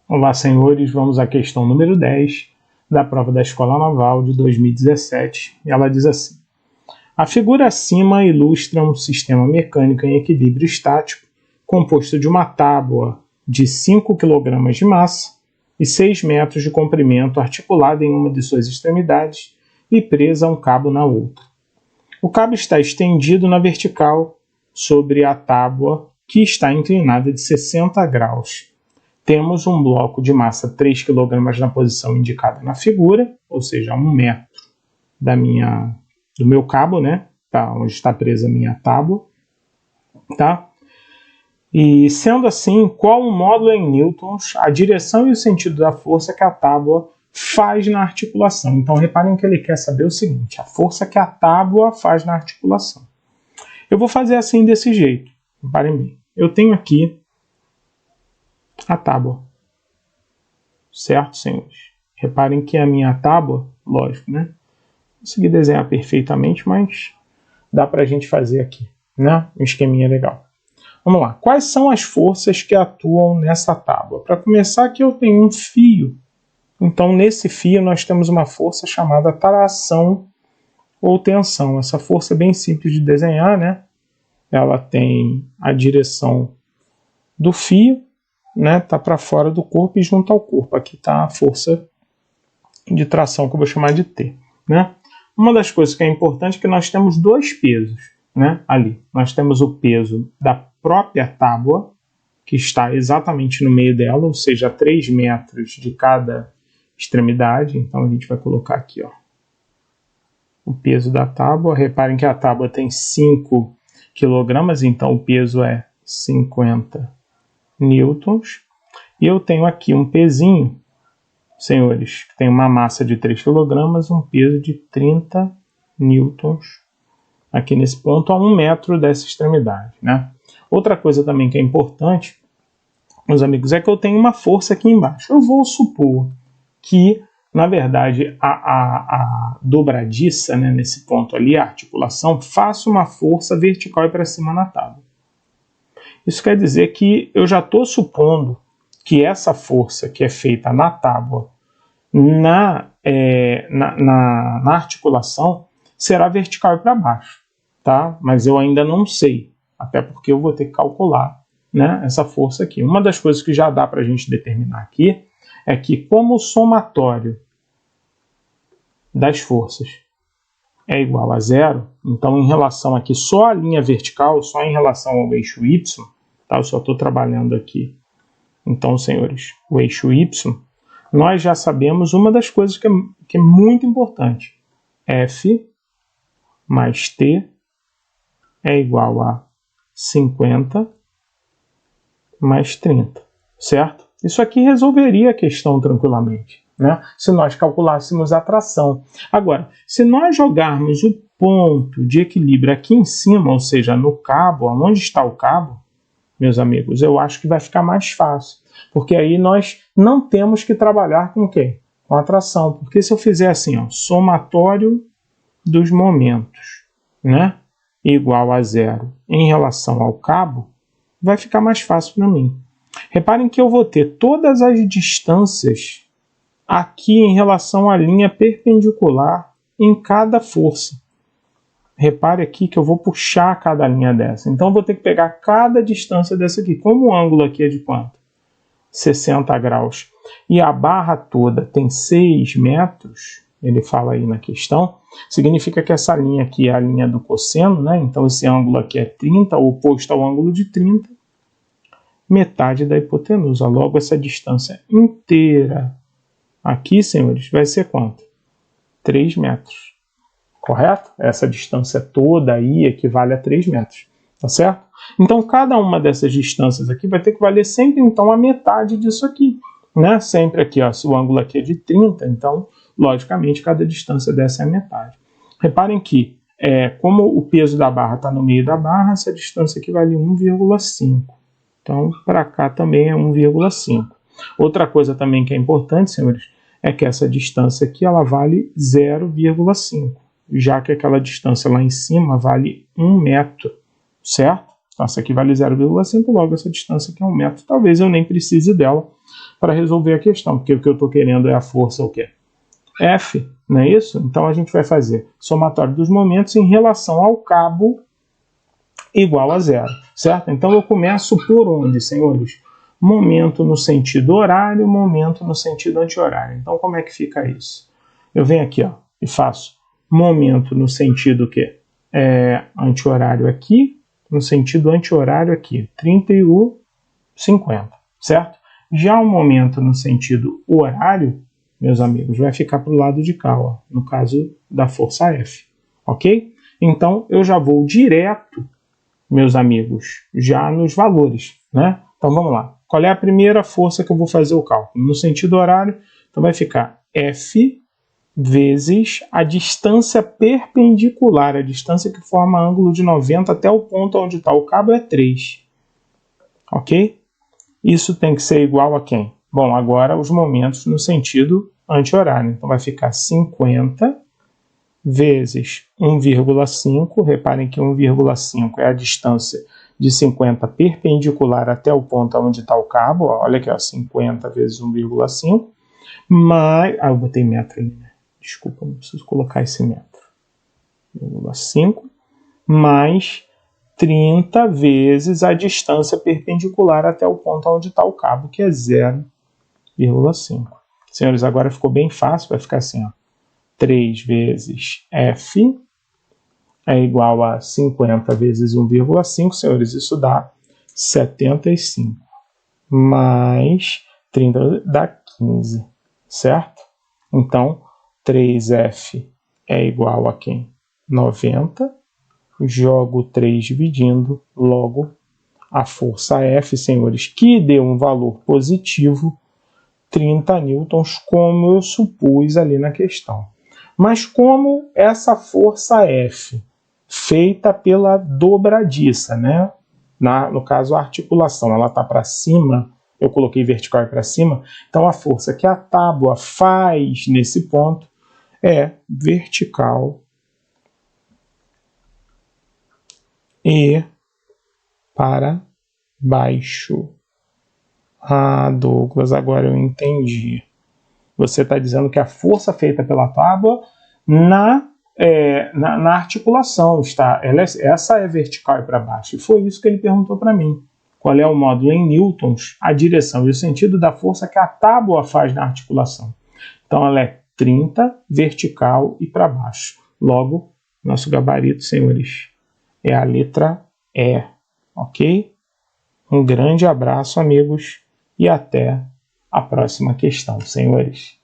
Olá, senhores, vamos à questão número 10 da prova da Escola Naval de 2017. Ela diz assim: a figura acima ilustra um sistema mecânico em equilíbrio estático composto de uma tábua de 5 kg de massa e 6 metros de comprimento articulada em uma de suas extremidades e presa a um cabo na outra. O cabo está estendido na vertical sobre a tábua que está inclinada de 60 graus. Temos um bloco de massa 3 kg na posição indicada na figura, ou seja, a 1 metro do meu cabo, né? Tá, onde está presa a minha tábua. Tá? E sendo assim, qual o módulo em newtons, a direção e o sentido da força que a tábua faz na articulação? Então reparem que ele quer saber o seguinte: a força que a tábua faz na articulação. Eu vou fazer assim desse jeito. Reparem bem. Eu tenho aqui a tábua. Certo, senhores? Reparem que a minha tábua, lógico, né? Não consegui desenhar perfeitamente, mas dá pra gente fazer aqui, né? Um esqueminha legal. Vamos lá. Quais são as forças que atuam nessa tábua? Para começar, aqui eu tenho um fio. Então, nesse fio, nós temos uma força chamada tração ou tensão. Essa força é bem simples de desenhar, né? Ela tem a direção do fio, né? Tá para fora do corpo e junto ao corpo. Aqui está a força de tração, que eu vou chamar de T, né? Uma das coisas que é importante é que nós temos dois pesos, né? Ali. Nós temos o peso da própria tábua, que está exatamente no meio dela, ou seja, 3 metros de cada extremidade. Então a gente vai colocar aqui, ó, o peso da tábua. Reparem que a tábua tem 5 kg, então o peso é 50 newtons. E eu tenho aqui um pezinho, senhores, que tem uma massa de 3 kg, um peso de 30 newtons aqui nesse ponto, a 1 metro dessa extremidade, né? Outra coisa também que é importante, meus amigos, é que eu tenho uma força aqui embaixo. Eu vou supor que, na verdade, a dobradiça, né, nesse ponto ali, a articulação, faça uma força vertical e para cima na tábua. Isso quer dizer que eu já estou supondo que essa força que é feita na tábua, na articulação, será vertical e para baixo, tá? Mas eu ainda não sei, até porque eu vou ter que calcular, né, essa força aqui. Uma das coisas que já dá para a gente determinar aqui é que, como o somatório das forças é igual a zero, então em relação aqui só à linha vertical, só em relação ao eixo Y, tá? Eu só estou trabalhando aqui. Então, senhores, o eixo Y, nós já sabemos uma das coisas que é muito importante. F mais T é igual a 50 mais 30, certo? Isso aqui resolveria a questão tranquilamente, né? Se nós calculássemos a tração. Agora, se nós jogarmos o ponto de equilíbrio aqui em cima, ou seja, no cabo, onde está o cabo, meus amigos, eu acho que vai ficar mais fácil, porque aí nós não temos que trabalhar com o quê? Com a tração, porque se eu fizer assim, ó, somatório dos momentos, né, igual a zero em relação ao cabo, vai ficar mais fácil para mim. Reparem que eu vou ter todas as distâncias aqui em relação à linha perpendicular em cada força. Repare aqui que eu vou puxar cada linha dessa. Então eu vou ter que pegar cada distância dessa aqui. Como o ângulo aqui é de quanto? 60 graus. E a barra toda tem 6 metros, ele fala aí na questão, significa que essa linha aqui é a linha do cosseno, né? Então esse ângulo aqui é 30, oposto ao ângulo de 30, metade da hipotenusa. Logo, essa distância inteira aqui, senhores, vai ser quanto? 3 metros. Correto? Essa distância toda aí equivale a 3 metros. Tá certo? Então, cada uma dessas distâncias aqui vai ter que valer sempre, então, a metade disso aqui, né? Sempre aqui, ó, se o ângulo aqui é de 30, então, logicamente, cada distância dessa é a metade. Reparem que, como o peso da barra está no meio da barra, essa distância aqui vale 1,5. Então, para cá também é 1,5. Outra coisa também que é importante, senhores, é que essa distância aqui ela vale 0,5, já que aquela distância lá em cima vale 1 metro, certo? Então, essa aqui vale 0,5, logo essa distância aqui é 1 metro. Talvez eu nem precise dela para resolver a questão, porque o que eu estou querendo é a força o quê? F, não é isso? Então a gente vai fazer somatório dos momentos em relação ao cabo igual a zero, certo? Então eu começo por onde, senhores? Momento no sentido horário, momento no sentido anti-horário. Então como é que fica isso? Eu venho aqui, ó, e faço momento no sentido que anti-horário aqui, no sentido anti-horário aqui, 30 e o 50, certo? Já o momento no sentido horário, meus amigos, vai ficar para o lado de cá, ó, no caso da força F, ok? Então eu já vou direto, meus amigos, já nos valores, né? Então vamos lá. Qual é a primeira força que eu vou fazer o cálculo? No sentido horário, então vai ficar F vezes a distância perpendicular, a distância que forma ângulo de 90 até o ponto onde está o cabo é 3. Ok? Isso tem que ser igual a quem? Bom, agora os momentos no sentido anti-horário. Então vai ficar 50 vezes 1,5. Reparem que 1,5 é a distância de 50 perpendicular até o ponto onde está o cabo. Olha aqui, ó, 50 vezes 1,5. Mais... eu botei metro ali, né? Desculpa, não preciso colocar esse metro. 1,5 mais 30 vezes a distância perpendicular até o ponto onde está o cabo, que é 0,5. Senhores, agora ficou bem fácil, vai ficar assim, ó. 3 vezes F é igual a 50 vezes 1,5, senhores, isso dá 75. Mais 30 dá 15, certo? Então, 3F é igual a quem? 90. Jogo 3 dividindo, logo a força F, senhores, que deu um valor positivo, 30 newtons, como eu supus ali na questão. Mas como essa força F, feita pela dobradiça, né? No caso, a articulação, ela está para cima, eu coloquei vertical para cima, então a força que a tábua faz nesse ponto é vertical e para baixo. Ah, Douglas, agora eu entendi. Você está dizendo que a força feita pela tábua na articulação está. Essa é vertical e para baixo. E foi isso que ele perguntou para mim. Qual é o módulo em newtons, a direção e o sentido da força que a tábua faz na articulação. Então ela é 30, vertical e para baixo. Logo, nosso gabarito, senhores, é a letra E, ok? Um grande abraço, amigos, e até a próxima questão, senhores.